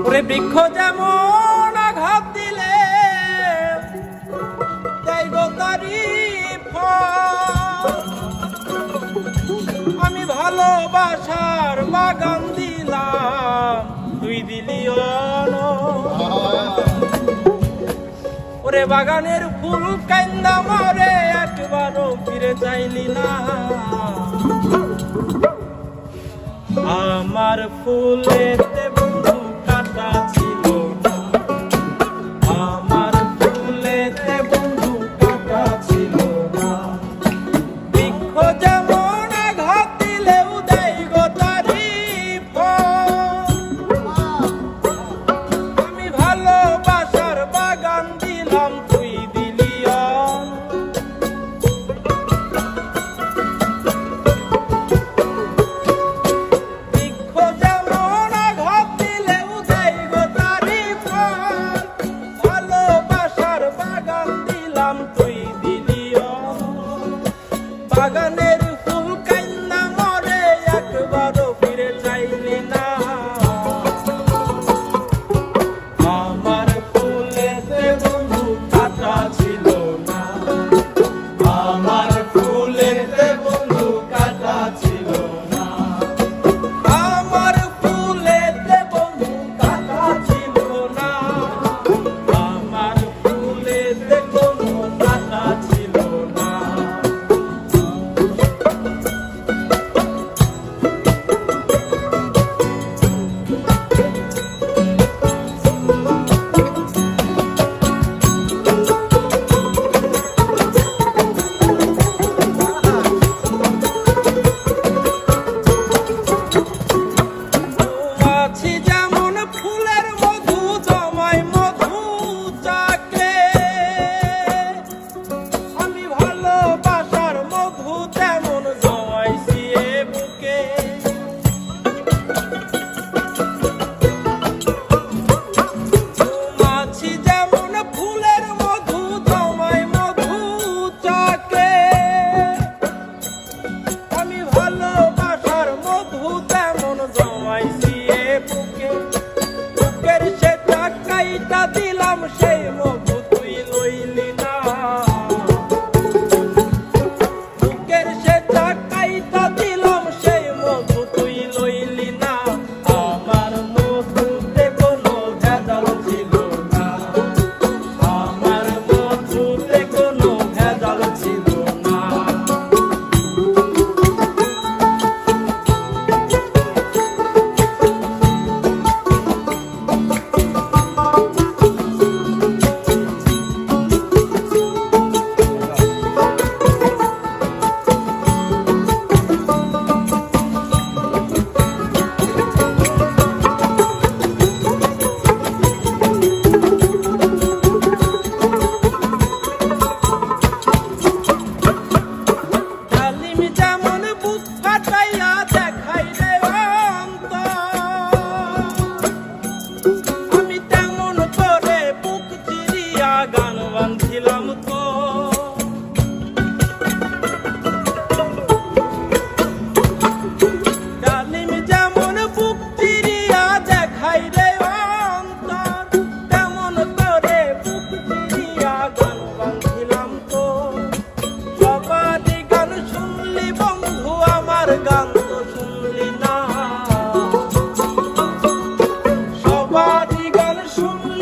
ওরে বৃক্ষ যেমন আঘাত দিলে দেয় গো তারি ফল, আমি ভালোবাসার বাগান দিলাম তুই দিলি ওরে বাগানের ফুল কান্দা মরে একবারও ফিরে চাইলি না। আমার ফুলেতে বন্ধু কাটা ছিল না, আমার ফুলেতে বন্ধু কাটা ছিল না। বৃক্ষ যেমন আঘাত দিলেও দেয় গো তারি ফল, আমি ভালোবাসার বাগান দিলাম তুই দিলি বাগানের ফুল কান্না মরে একবারও ফিরে চাইলি না। আমার ফুলেতে বন্ধু কাটা ছিল না, আমার ফুলেতে বন্ধু কাটা ছিল না, আমার ফুলেতে বন্ধু কাটা ছিল না, আমার ফুলেতে বন্ধু কাটা ছিল না। দিলাম সেই মধু তুই লইলি না, বুকের সে টাকাইটা দিলাম সেই মধু তুই লইলি না। আমার মধুতে কোনো ভেজাল ছিল না, আমার মধুতে কোনো ভেজাল ছিল না। গান বাঁধছিলাম তো ডালিম যেমন বুক চিরিয়া দেখাই রে অন্তর, তেমন করে বুক চিরিয়া গান বাঁধছিলাম তো। সবারই গান শুনলি বন্ধু, আমার গান তো শুনলি না, সবারই গান শুনলি